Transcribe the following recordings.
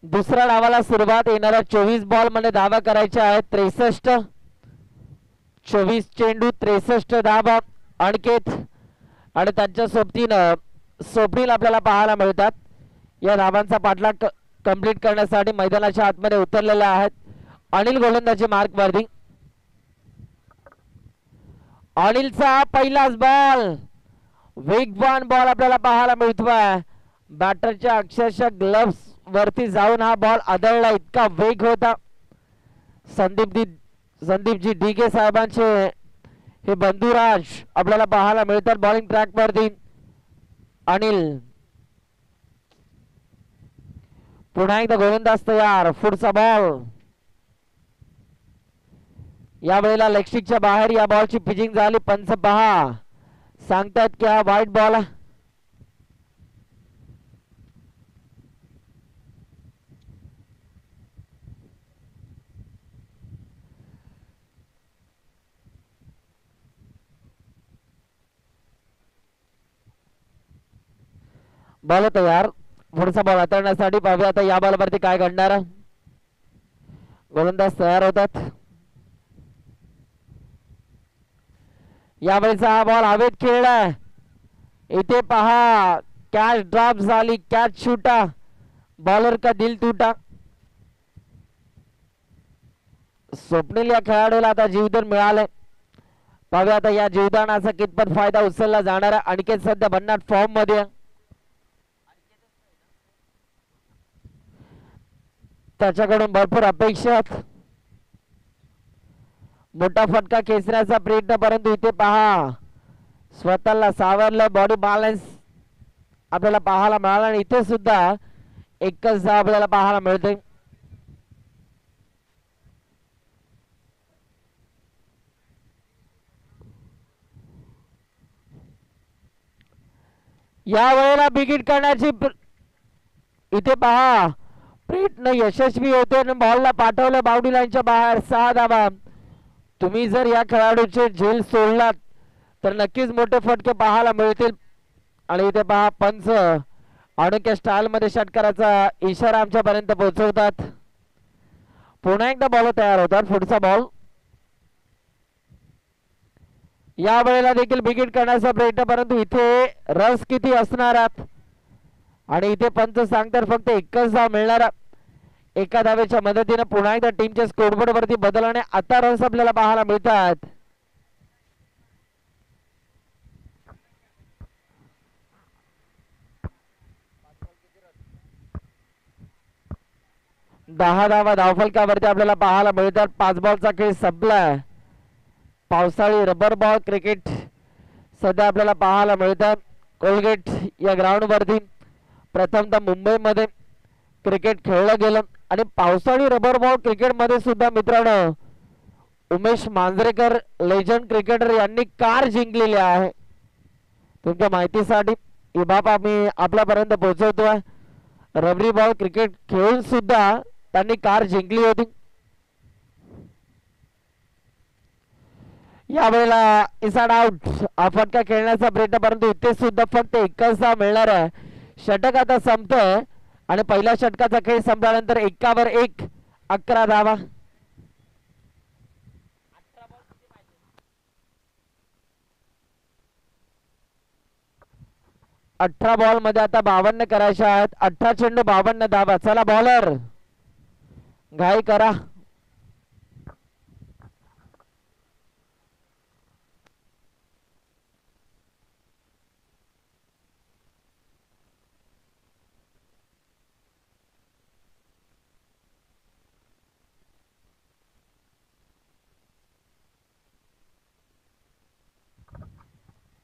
दुसऱ्या डावाला सुरुवात. येणाऱ्या 24 बॉल मध्ये धावा करायच्या आहेत 63. 24 चेंडू 63 धावा. अनिकेत आणि त्यांच्या सोबतीनं स्वप्नील आपल्याला पाहायला मिळतात. या धावांचा पाठलाग कंप्लीट करण्यासाठी मैदानाच्या आतमध्ये उतरलेले आहेत. अनिल गोलंदाजी मार्क वरती. अनिलचा पहिलाच बॉल, वेगवान बॉल आपल्याला पाहायला मिळतोय. बॅटरच्या अक्षरशः ग्लव्स वरती जाऊन हा बॉल आदळला, इतका वेग होता. संदीपजी डीके साहेबांचे हे बंधुराज आपल्याला पाहायला मिळतात बॉलिंग ट्रॅक वरती. अनिल पुन्हा एकदा गोलंदाज तयार. पुढचा बॉल या वेळेला लेगस्टिकच्या बाहेर या बॉलची पिचिंग झाली. पंच पहा सांगतात की हा वाईट बॉल. बॉल तयार. पुढचा बॉल हाताळण्यासाठी पाहूया आता या बॉलवरती काय घडणार. गोलंदाज तयार होतात. यावेळेचा हा बॉल हवेत खेळलाय. इथे पहा कॅच ड्रॉप झाली, कॅच छूटा, बॉलर का दिल टूटा. स्वप्नील या खेळाडूला आता जीवदान मिळाले. पाहूया आता या जीवदानाचा कितपत फायदा उचलला जाणार आहे. अनिकेत सध्या भन्नाट फॉर्म मध्ये. त्याच्याकडून भरपूर अपेक्षा, मोठा फटका खेचण्याचा प्रयत्न, परंतु इथे पहा स्वतःला सावरलं. बॉडी बॅलन्स आपल्याला पाहायला मिळाला आणि इथे सुद्धा एकच धाव आपल्याला पाहायला मिळते. या वेळेला बिगिट करण्याची इथे पहा प्रयत्न यशस्वी होते आणि बॉलला पाठवलं बाउंड्री लाईनच्या बाहेर. 6 धावा. तुम्ही जर या खेळाडूचे झेल सोडलात तर नक्कीच मोठे फटके पाहायला मिळतील. आणि इथे पहा पंच अनोख्या स्टाईल मध्ये षटकाराचा इशारा आमच्यापर्यंत पोहोचवतात. पुन्हा एकदा बॉल तयार होतात. पुढचा बॉल या वेळेला देखील बिगिट करण्याचा प्रयत्न, परंतु इथे रस किती असणार आणि इथे पंच सांगतात फक्त एकच धाव मिळणार. एका धावेच्या मदतीने पुन्हा एकदा टीमच्या स्कोरबोर्ड वरती बदल आणि आता रन्स आपल्याला पाहायला मिळतात. दहा धावा धावफलकावरती आपल्याला पाहायला मिळतात. 5 बॉलचा खेळ संपलाय. पावसाळी रबर बॉल क्रिकेट सध्या आपल्याला पाहायला मिळतात कोलगेट या ग्राउंड वरती. प्रथमतः मुंबईमध्ये क्रिकेट खेळलं गेलं आणि पावसाळी रबर बॉल क्रिकेट मध्ये सुद्धा मित्रांनो उमेश मांजरेकर लेजंड क्रिकेटर यांनी कार जिंकलेली आहे. तुमच्या माहितीसाठी ही बाब आम्ही आपल्यापर्यंत पोहोचवतोय. रबरी बॉल क्रिकेट खेळून सुद्धा त्यांनी कार जिंकली होती. यावेळेला इसाड आउट हा फटका खेळण्याचा प्रयत्न, परंतु इथे सुद्धा फक्त एकच धाव मिळणार आहे. षटक आता संपतोय आणि पहिल्या षटकाचा खेळ संपल्यानंतर 1 11 धावा. 18 बॉल मध्ये आता 52 करायच्या आहेत. 18 चेंडू 52 धावा. चला बॉलर घाई करा.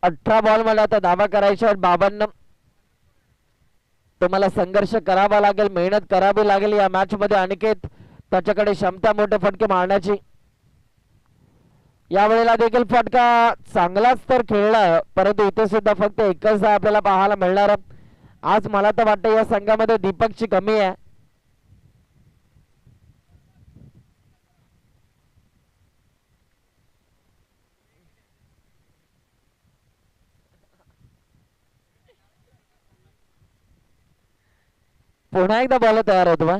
अठरा बॉल मध्ये आता धावा करायच्या आहेत 52. तुम्हाला संघर्ष करावा लागेल, मेहनत करावी लागेल या मॅच मध्ये. अनिकेत त्याच्याकडे क्षमता मोठे फटके मारण्याची. यावेळेला देखील फटका चांगलाच तर खेळला, परंतु इथे सुद्धा फक्त एकच धाव आपल्याला पाहायला मिळणार. आज मला तर वाटतं या संघामध्ये दीपकची कमी आहे. पुन्हा एकदा बॉल तयार होतो.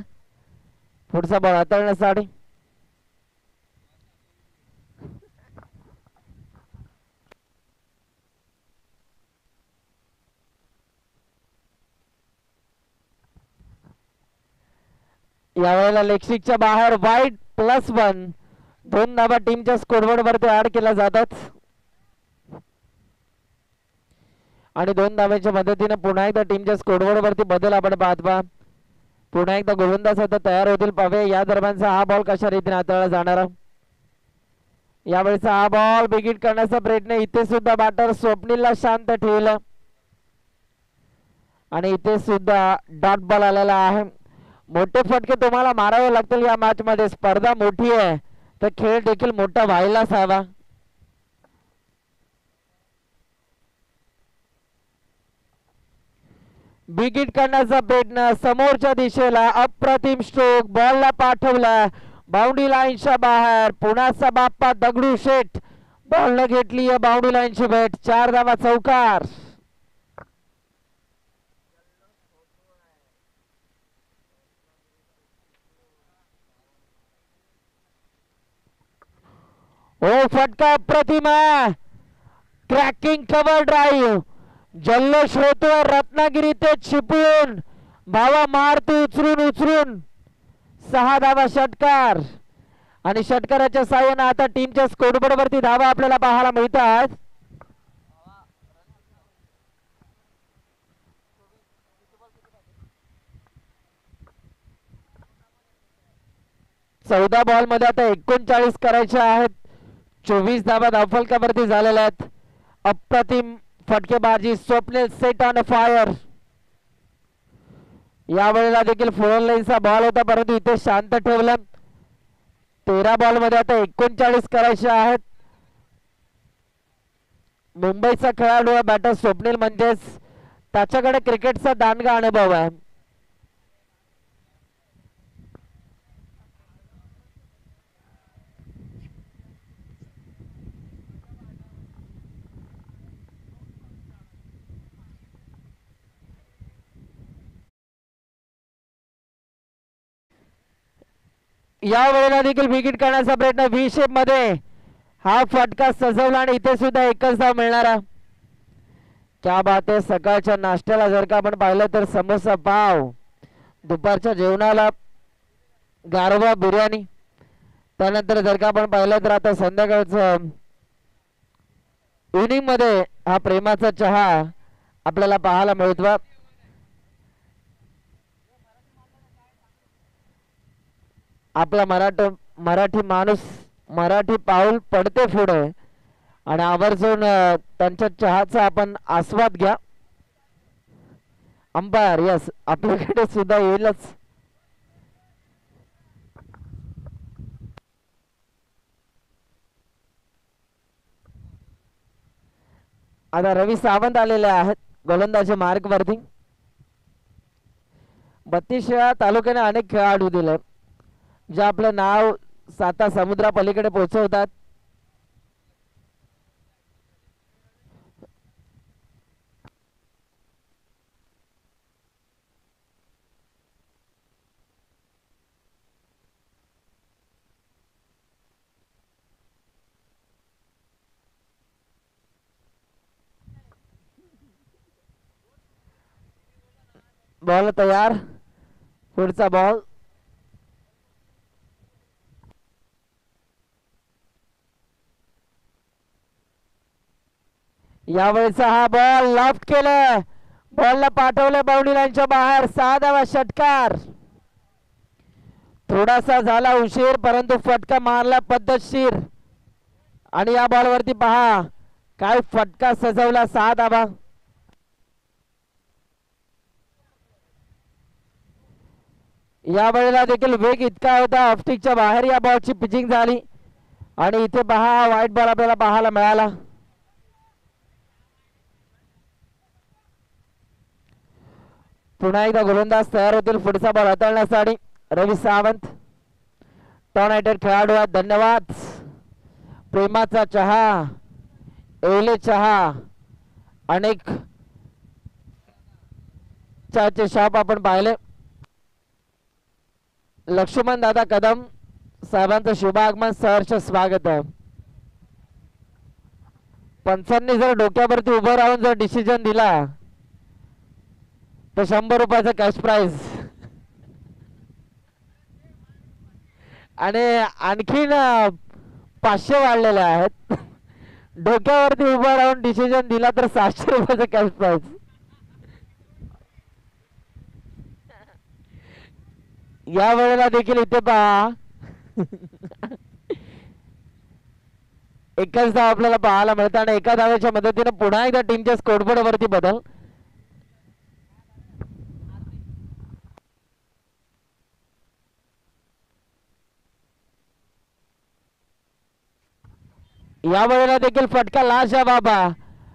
पुढचा बॉल हाताळण्यासाठी यावेळेला लेगस्टिकच्या बाहेर वाईट +1 2 धाबा टीमच्या स्कोरबोर्ड वरती ऍड केल्या जातात आणि 2 धाब्यांच्या मदतीने पुन्हा एकदा टीमच्या स्कोरबोर्ड वरती बदल आपण पाहत पहा पुन्हा एकदा गोलंदाज आता तयार होतील पावे या दरम्यानचा हा बॉल कशा रीतीने हाताळला जाणार यावेळेचा हा बॉल बिगिट करण्याचा प्रयत्न इथे सुद्धा बॅटर स्वप्नीलला शांत ठेवलं आणि इथे सुद्धा डॉट बॉल आलेला आहे मोठे फटके तुम्हाला मारावे लागतील या मॅच मध्ये स्पर्धा मोठी आहे तर खेळ देखील मोठा व्हायलाच हवा बिगिट करण्याचा प्रयत्न समोरच्या दिशेला अप्रतिम स्ट्रोक बॉलला पाठवला बाउंड्री लाईनच्या बाहेर पुण्याचा बाप्पा दगडू शेठ बॉलने घेतली आहे बाउंड्री लाईनची भेट 4 धावा चौकार ओ फटका अप्रतिम आहे क्रॅकिंग कव्हर ड्राईव्ह जल्लोष होतोय रत्नागिरी ते चिपळूण भावा मारतो उचलून 6 धावा षटकार आणि षटकाराच्या साहाय्याने आता टीमच्या स्कोरबोर्ड वरती धावा आपल्याला पाहायला मिळतात चौदा बॉल मध्ये आता 39 करायचे आहेत 24 धावा धावफलकावरती झालेल्या आहेत अप्रतिम फटकेबाजी स्वप्नील सेट ऑन फायर यावेळेला देखील फोर लाईनचा बॉल होता परंतु इथे शांत ठेवलं 13 बॉल मध्ये आता 39 करायचे आहेत मुंबईचा खेळाडू बॅटर स्वप्नील म्हणजेच त्याच्याकडे क्रिकेटचा दांडगा अनुभव आहे या वेळेला देखील विकेट करण्याचा प्रयत्न व्ही शेप मध्ये हा फटका सजवला आणि इथे सुद्धा एकच धाव मिळणारा क्या बात आहे सकाळच्या नाश्त्याला जर का आपण पाहिलं तर समोसा पाव दुपारच्या जेवणाला गारवा बिर्याणी त्यानंतर जर का आपण पाहिलं तर आता संध्याकाळचं इव्हनिंग मध्ये हा प्रेमाचा चहा आपल्याला पाहायला मिळतो आपला मराठी माणूस मराठी पाऊल पडते पुढे आणि आवर्जून त्यांच्या चहाचा आपण आस्वाद घ्या अंपायर यस आपल्याकडे सुद्धा येईलच आता रवी सावंत आलेले आहेत गोलंदाजी मार्ग वरती 32 तालुक्याने अनेक खेळाडू दिले जे आपलं नाव साता समुद्रा पलीकडे पोहोचवतात बॉल तयार पुढचा बॉल यावेळेचा हा बॉल लॉफ्ट केलं बॉलला पाठवलं बाउंड्री लाईनच्या बाहेर 6 धावा षटकार थोडासा झाला उशीर परंतु फटका मारला पद्धतशीर आणि या बॉल वरती पहा काय फटका सजवला 6 धावा या वेळेला देखील वेग इतका होता ऑफस्टिकच्या बाहेर या बॉलची पिचिंग झाली आणि इथे पहा वाईट बॉल आपल्याला पाहायला मिळाला पुन्हा एकदा गोलंदाज तयार होतील पुढचा बॉल हाताळण्यासाठी रवी सावंत टॉर्नेटर खेळाडू आहेत धन्यवाद प्रेमाचा चहा एवले चहा अनेक चहाचे शॉप आपण पाहिले लक्ष्मण दादा कदम साहेबांचं शुभागमन सहर्ष स्वागत आहे. पंचांनी जर डोक्यावरती उभं राहून जर डिसिजन दिला तर 100 रुपयाचा कॅश प्राइज आणि आणखीन 500 वाढलेले आहेत. डोक्यावरती उभं राहून डिसिजन दिला तर 700 रुपयाचा कॅश प्राइज. या वेळेला देखील इथे पहा एकच धाव आपल्याला पाहायला मिळतं आणि एका धावेच्या मदतीने पुन्हा एकदा टीमच्या स्कोरबोर्ड वरती बदल. या वेळेला देखील फटका लाश आहे बाबा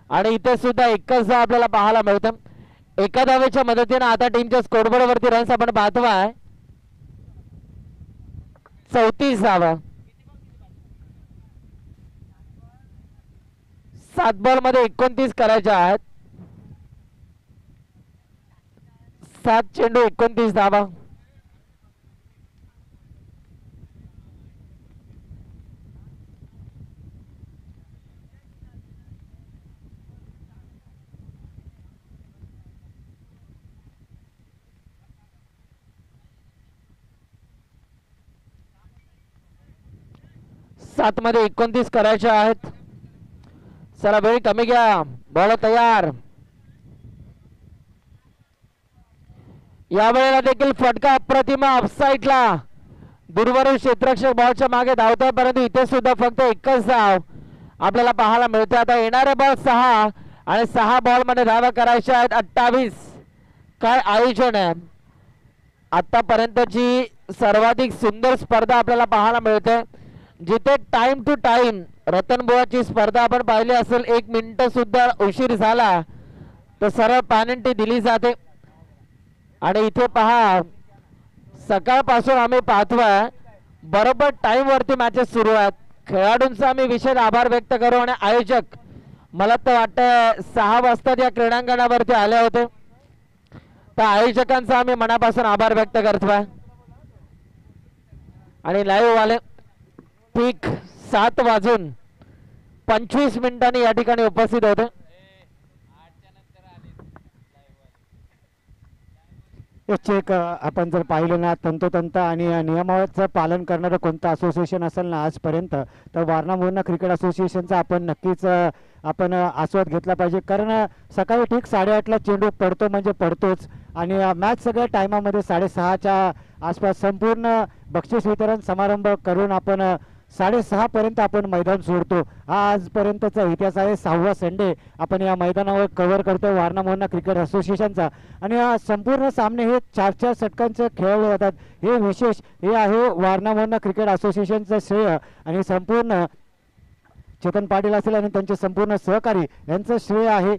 आणि इथे सुद्धा एकच धाव आपल्याला पाहायला मिळतं. एका धावेच्या मदतीने आता टीमच्या स्कोरबोर्ड वरती रन्स आपण पाहतोय 34 धावा. 7 बॉल मध्ये 29 करायच्या आहेत. 7 चेंडू 29 धावा. सात मध्ये 29 करायचे आहेत. चला वेळ कमी घ्या. बॉल तयार. या वेळेला देखील फटका अप्रतिम ऑफसाईडला. दूरवरून क्षेत्ररक्षक बॉलच्या मागे धावतोय परंतु इथे सुद्धा फक्त एकच धाव आपल्याला पाहायला मिळते. आता येणारे बॉल 6 आणि 6 बॉल मध्ये धावा करायच्या आहेत. 28. काय आयोजन आहे. आतापर्यंतची सर्वाधिक सुंदर स्पर्धा आपल्याला पाहायला मिळते जिथे टाइम टू टाइम रतनबुवाची स्पर्धा आपण पाहिली असेल 1 मिनिट सुद्धा उशीर झाला तर सरळ पॅनल्टी दिली जाते. आणि इथे पहा सकाळपासून आम्ही पाहतोय बरोबर टाइम वरती मॅचेस सुरू आहेत. खेळाडूंचा आम्ही विशेष आभार व्यक्त करू आणि आयोजक मला तर वाटतं 6 वाजता या क्रीडांगणावरती आले होते त्या आयोजकांचा आम्ही मनापासून आभार व्यक्त करतोय. आणि लाईव्ह वाले ठीक 7 वाजून 25 मिनिटांनी या ठिकाणी उपस्थित होते. चेक आपण जर पाहिलं ना तंतोतंत आणि नियमावलीचं पालन करणारं कोणतं असोसिएशन असेल ना आजपर्यंत तर वारणा मोहना क्रिकेट असोसिएशनचा आपण नक्कीच आपण आस्वाद घेतला पाहिजे. कारण सकाळी ठीक 8:30ला चेंडू पडतो म्हणजे पडतोच आणि मॅच सगळ्या टायमामध्ये 6:30च्या आसपास संपूर्ण बक्षीस वितरण समारंभ करून आपण 6:30 पर्यंत आपण मैदान सोडतो. हा आजपर्यंतचा इतिहास आहे. 6वा संडे आपण या मैदानावर कव्हर करतो वारणा मोहना क्रिकेट असोसिएशनचा आणि संपूर्ण सामने हे 4-4 षटकांचे खेळले जातात. हे विशेष हे आहे वारणा मोहना क्रिकेट असोसिएशनचं श्रेय आणि संपूर्ण चेतन पाटील असेल आणि त्यांचे संपूर्ण सहकारी यांचं श्रेय आहे.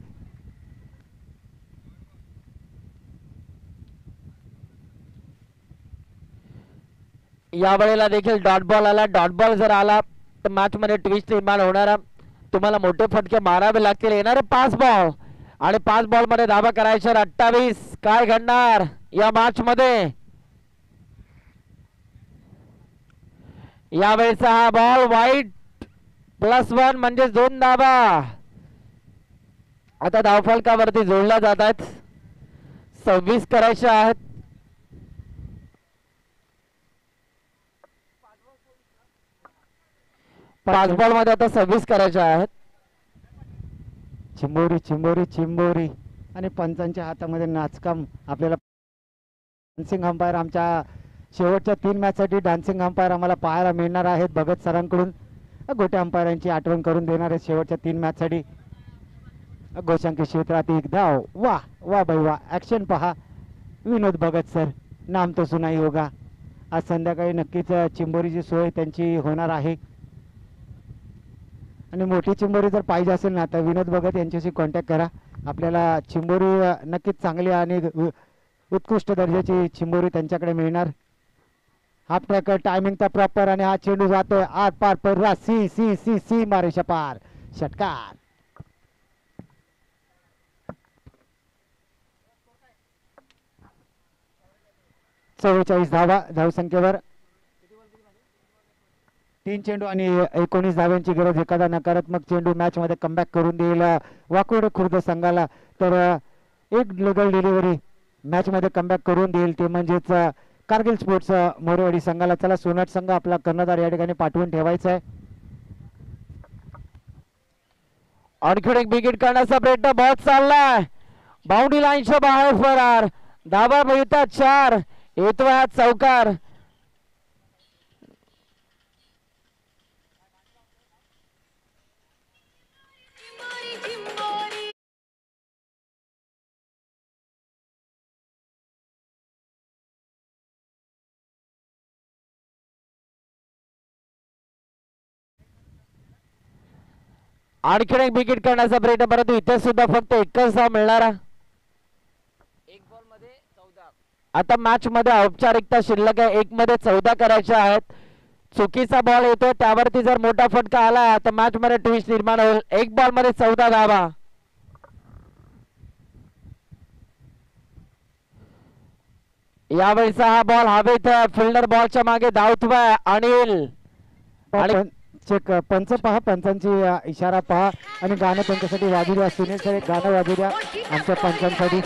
या वेळेला देखील डॉट बॉल आला. डॉट बॉल जर आला तर मॅच मध्ये ट्विस्ट निर्माण होणार. तुम्हाला मोठे फटके मारावे लागतील. येणारे 5 बॉल आणि 5 बॉल मध्ये धावा करायच्या. 28. काय घडणार या मॅच मध्ये. यावेळेचा हा बॉल वाईट +1 म्हणजे 2 धावा आता धावफलकावरती जोडल्या जात आहेत. 26 करायच्या आहेत. 5 बॉल मध्ये आता 26 करायच्या आहेत. चिंबोरी चिंबोरी चिंबोरी आणि पंचांच्या हातामध्ये नाचकाम. आपल्याला डान्सिंग अंपायर आमच्या शेवटच्या 3 मॅचसाठी डान्सिंग अंपायर आम्हाला पाहायला मिळणार आहेत. भगत सरांकडून गोट्या अंपायरांची आठवण करून देणार आहेत शेवटच्या 3 मॅचसाठी. गोशांकी क्षेत्रात 1 धाव. वा वा बाई वा. ॲक्शन पहा विनोद भगत सर. नाम तो सुनाई होगा. आज संध्याकाळी नक्कीच चिंबोरीची सोय त्यांची होणार आहे आणि मोठी चिंबोरी जर पाहिजे असेल ना तर विनोद भगत यांच्याशी कॉन्टॅक्ट करा. आपल्याला चिंबोरी नक्कीच चांगली आणि उत्कृष्ट दर्जाची चिंबोरी त्यांच्याकडे मिळणार. हाफ ट्रॅक टायमिंगचा प्रॉपर आणि हा चेंडू जातोय आत पार पर C C C C Mareshah पार. षटकार. 44 धावा धावसंख्येवर 3 चेंडू आणि 19 धाव्यांची गरज. एखादा नकारात्मक चेंडू मॅच मध्ये कमबॅक करून देईल वाकोड खुर्द संघाला. तर एक लीगल डिलिव्हरी मॅच मध्ये कमबॅक करून देईल ते म्हणजेच कारगिल स्पोर्ट्स मोरवाडी संघाला. चला सोनाट संघ आपला कर्णधार या ठिकाणी पाठवून ठेवायचा आहे. आणखीन एक विकेट काढण्याचा प्रयत्न बहुत चाललाय. बाउंड्री लाईनच्या बाहेर फरार. धावा मिळतात 4. येतोय हा चौकार. आणखीन एक विकेट काढण्याचा प्रयत्न, परंतु इथे सुद्धा फक्त एकच धाव मिळणारा. आता मॅच मध्ये औपचारिकता शिल्लक आहे. 1 मध्ये 14 करायच्या आहेत. चुकीचा बॉल येतो त्यावरती जर मोठा फटका आला तर मॅच मध्ये ट्विस्ट निर्माण होईल. 1 बॉल मध्ये 14 धावा. यावेळीचा हा बॉल हवेत. फिल्डर बॉलच्या मागे धावतोय. अनिल चेक पंच पहा, पंचांची इशारा पहा आणि गाणं त्यांच्यासाठी वाजू द्या. सुनील सर एक गाणं वाजू द्या आमच्या पंचांसाठी.